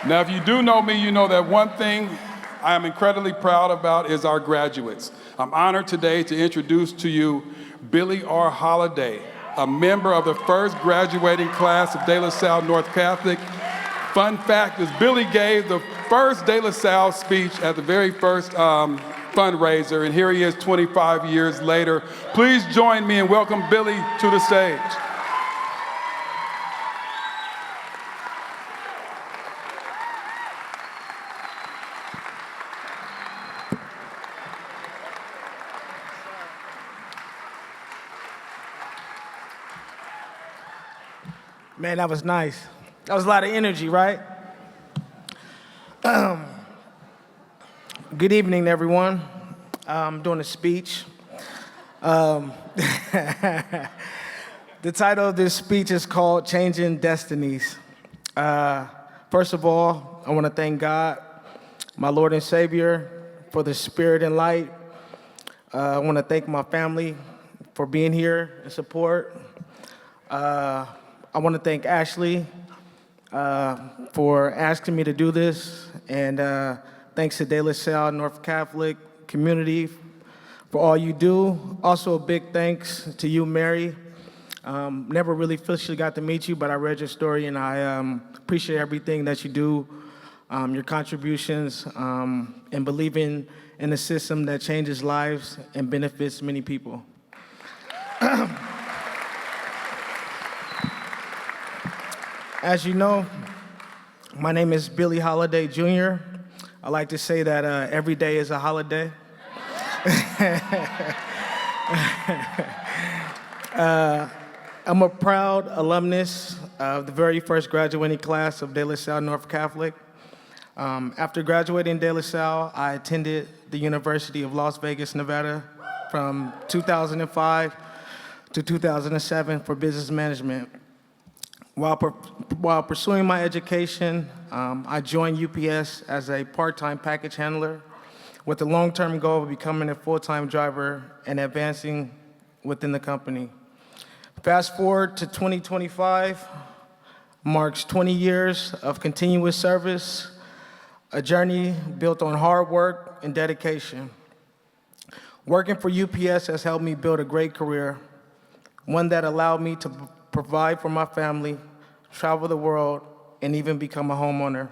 Now, if you do know me, you know that one thing I am incredibly proud about is our graduates. I'm honored today to introduce to you Billy R. Holliday, a member of the first graduating class of De La Salle North Catholic. Fun fact is Billy gave the first De La Salle speech at the very first fundraiser, and here he is 25 years later. Please join me and welcome Billy to the stage. Man, that was nice. That was a lot of energy, right? Good evening, everyone. I'm doing a speech. The title of this speech is called Changing Destinies. First of all, I want to thank God, my Lord and Savior, for the spirit and light. I want to thank my family for being here and support. I want to thank Ashley for asking me to do this, and thanks to De La Salle North Catholic community for all you do. Also a big thanks to you, Mary. Never really officially got to meet you, but I read your story, and I appreciate everything that you do, your contributions, and believing in a system that changes lives and benefits many people. As you know, my name is Billy Holliday Jr. I like to say that every day is a holiday. I'm a proud alumnus of the very first graduating class of De La Salle North Catholic. After graduating De La Salle, I attended the University of Las Vegas, Nevada from 2005 to 2007 for business management. While pursuing my education, I joined UPS as a part-time package handler with the long-term goal of becoming a full-time driver and advancing within the company. Fast forward to 2025, marks 20 years of continuous service, a journey built on hard work and dedication. Working for UPS has helped me build a great career, one that allowed me to provide for my family, travel the world, and even become a homeowner.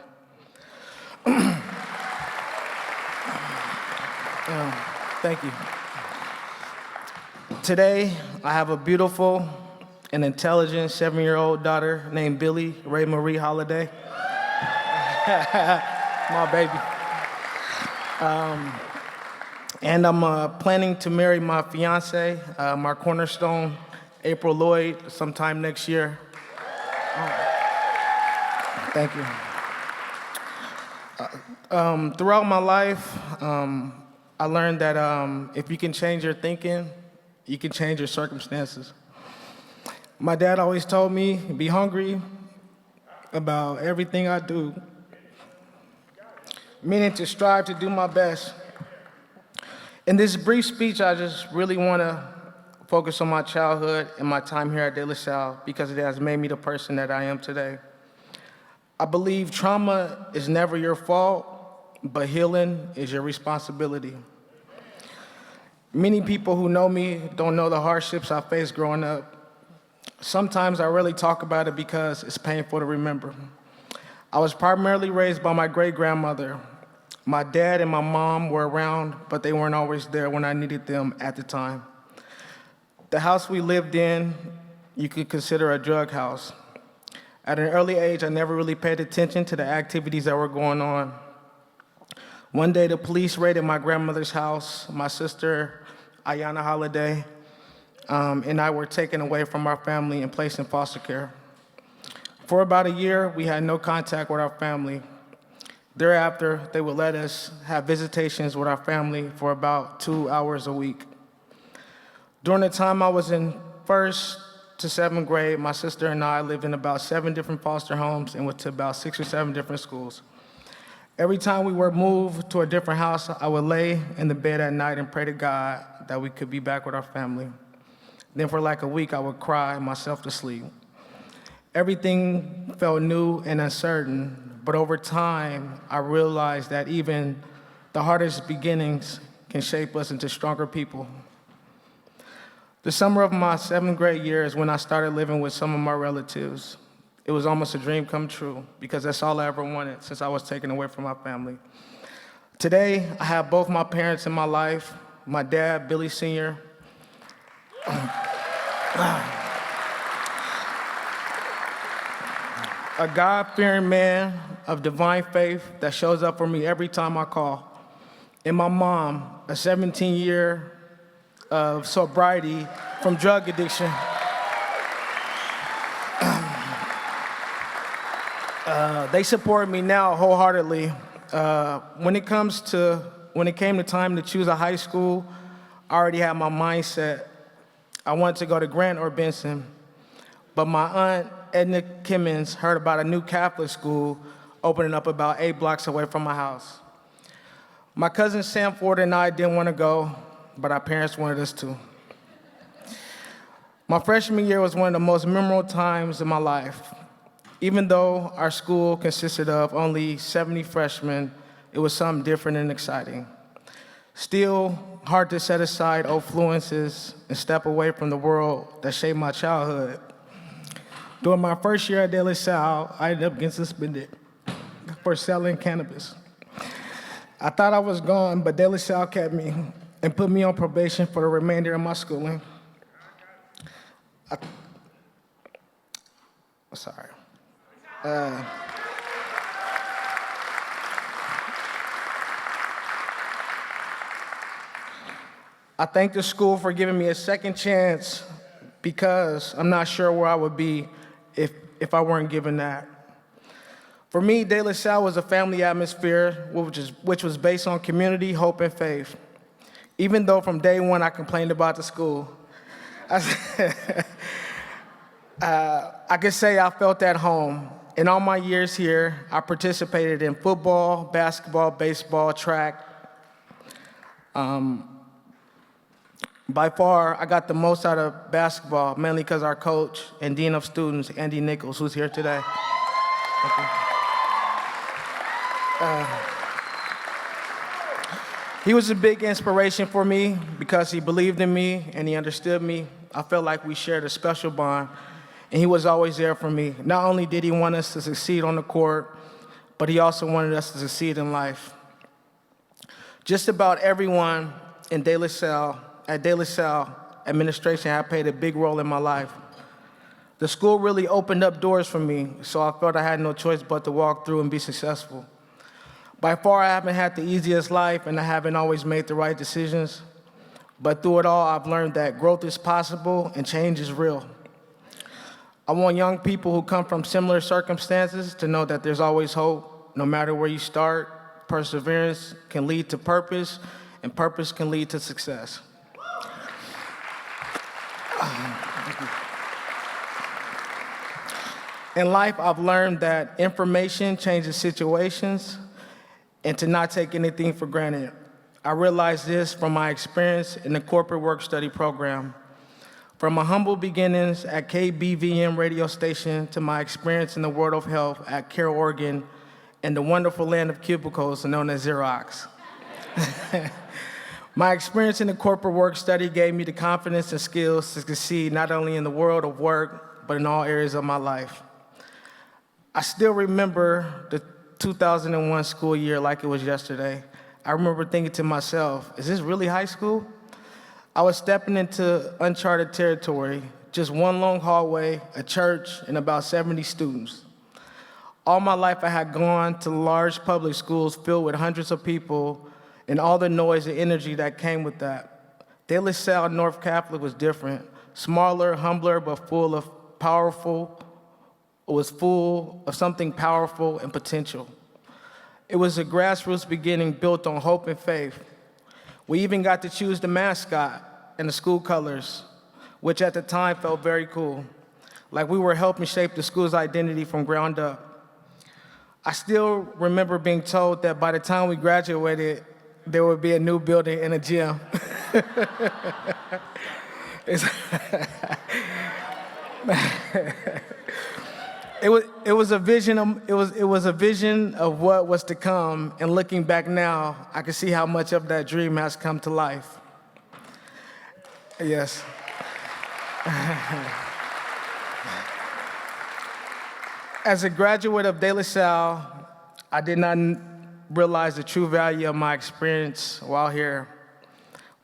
Thank you. Today, I have a beautiful and intelligent 7-year-old daughter named Billy Ray Marie Holliday. My baby. And I'm planning to marry my fiance, my cornerstone, April Lloyd, sometime next year. Thank you. Throughout my life, I learned that if you can change your thinking, you can change your circumstances. My dad always told me, be hungry about everything I do, meaning to strive to do my best. In this brief speech, I just really want to focus on my childhood and my time here at De La Salle because it has made me the person that I am today. I believe trauma is never your fault, but healing is your responsibility. Many people who know me don't know the hardships I faced growing up. Sometimes I rarely talk about it because it's painful to remember. I was primarily raised by my great-grandmother. My dad and my mom were around, but they weren't always there when I needed them at the time. The house we lived in, you could consider a drug house. At an early age, I never really paid attention to the activities that were going on. One day, the police raided my grandmother's house. My sister, Ayanna Holliday, and I were taken away from our family and placed in foster care. For about a year, we had no contact with our family. Thereafter, they would let us have visitations with our family for about 2 hours a week. During the time I was in 1st to 7th grade, my sister and I lived in about 7 different foster homes and went to about 6 or 7 different schools. Every time we were moved to a different house, I would lay in the bed at night and pray to God that we could be back with our family. Then for like a week, I would cry myself to sleep. Everything felt new and uncertain, But over time, I realized that even the hardest beginnings can shape us into stronger people. The summer of my 7th grade year is when I started living with some of my relatives. It was almost a dream come true because that's all I ever wanted since I was taken away from my family. Today, I have both my parents in my life, my dad, Billy Sr., a God-fearing man of divine faith that shows up for me every time I call, and my mom, a 17-year of sobriety from drug addiction. They support me now wholeheartedly. When it came to time to choose a high school, I already had my mindset. I wanted to go to Grant or Benson, but my aunt Edna Kimmons heard about a new Catholic school opening up about 8 blocks away from my house. My cousin Sam Ford and I didn't want to go, but our parents wanted us to. My freshman year was one of the most memorable times of my life. Even though our school consisted of only 70 freshmen, it was something different and exciting. Still, hard to set aside old influences and step away from the world that shaped my childhood. During my first year at De La Salle, I ended up getting suspended for selling cannabis. I thought I was gone, but De La Salle kept me and put me on probation for the remainder of my schooling. I thank the school for giving me a second chance because I'm not sure where I would be if I weren't given that. For me, De La Salle was a family atmosphere which was based on community, hope, and faith. Even though from day one I complained about the school, I could say I felt at home. In all my years here, I participated in football, basketball, baseball, track. By far, I got the most out of basketball, mainly because our coach and dean of students, Andy Nichols, who's here today. Thank you. He was a big inspiration for me because he believed in me and he understood me. I felt like we shared a special bond, and he was always there for me. Not only did he want us to succeed on the court, but he also wanted us to succeed in life. Just about everyone in De La Salle, at De La Salle administration had played a big role in my life. The school really opened up doors for me, so I felt I had no choice but to walk through and be successful. By far, I haven't had the easiest life, and I haven't always made the right decisions. But through it all, I've learned that growth is possible and change is real. I want young people who come from similar circumstances to know that there's always hope. No matter where you start, perseverance can lead to purpose, and purpose can lead to success. In life, I've learned that information changes situations and to not take anything for granted. I realized this from my experience in the corporate work study program. From my humble beginnings at KBVM radio station to my experience in the world of health at Care Oregon and the wonderful land of cubicles known as Xerox. My experience in the corporate work study gave me the confidence and skills to succeed not only in the world of work, but in all areas of my life. I still remember the 2001 school year like it was yesterday. I remember thinking to myself, is this really high school? I was stepping into uncharted territory, just one long hallway, a church, and about 70 students. All my life I had gone to large public schools filled with hundreds of people and all the noise and energy that came with that. De La Salle North Catholic was different, smaller, humbler, but full of something powerful and potential. It was a grassroots beginning built on hope and faith. We even got to choose the mascot and the school colors, which at the time felt very cool, like we were helping shape the school's identity from ground up. I still remember being told that by the time we graduated, there would be a new building and a gym. it was a vision of, a vision of what was to come, and looking back now, I can see how much of that dream has come to life. Yes. As a graduate of De La Salle, I did not realize the true value of my experience while here,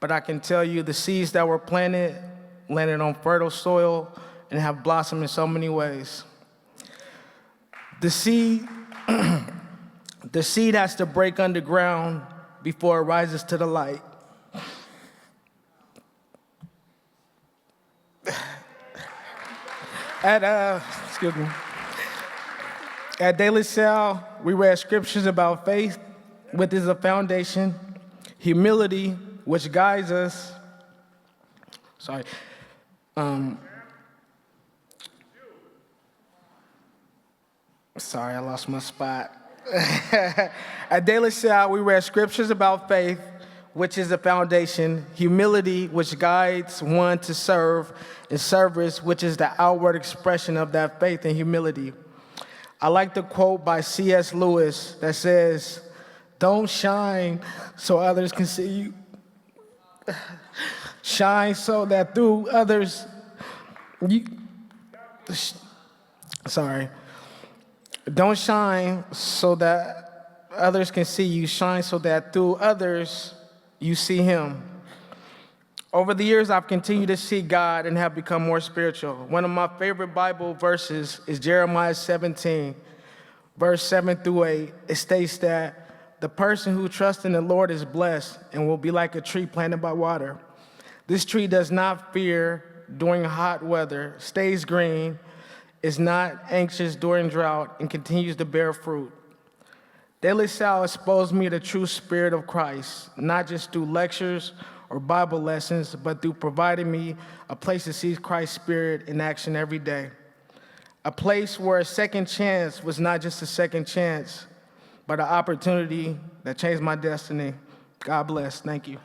but I can tell you the seeds that were planted landed on fertile soil and have blossomed in so many ways. The seed has to break underground before it rises to the light. Excuse me. At De La Salle, we read scriptures about faith, which is a foundation, humility, which guides us. Sorry. Sorry, I lost my spot. At De La Salle, we read scriptures about faith, which is the foundation, humility, which guides one to serve, and service, which is the outward expression of that faith and humility. I like the quote by C.S. Lewis that says, "Don't shine so others can see you. Shine so that through others, Don't shine so that others can see you. Shine so that through others, you see him." Over the years, I've continued to see God and have become more spiritual. One of my favorite Bible verses is Jeremiah 17, verse 7 through 8. It states that the person who trusts in the Lord is blessed and will be like a tree planted by water. This tree does not fear during hot weather, stays green, is not anxious during drought, and continues to bear fruit. De La Salle exposed me to the true spirit of Christ, not just through lectures or Bible lessons, but through providing me a place to see Christ's spirit in action every day. A place where a second chance was not just a second chance, but an opportunity that changed my destiny. God bless. Thank you.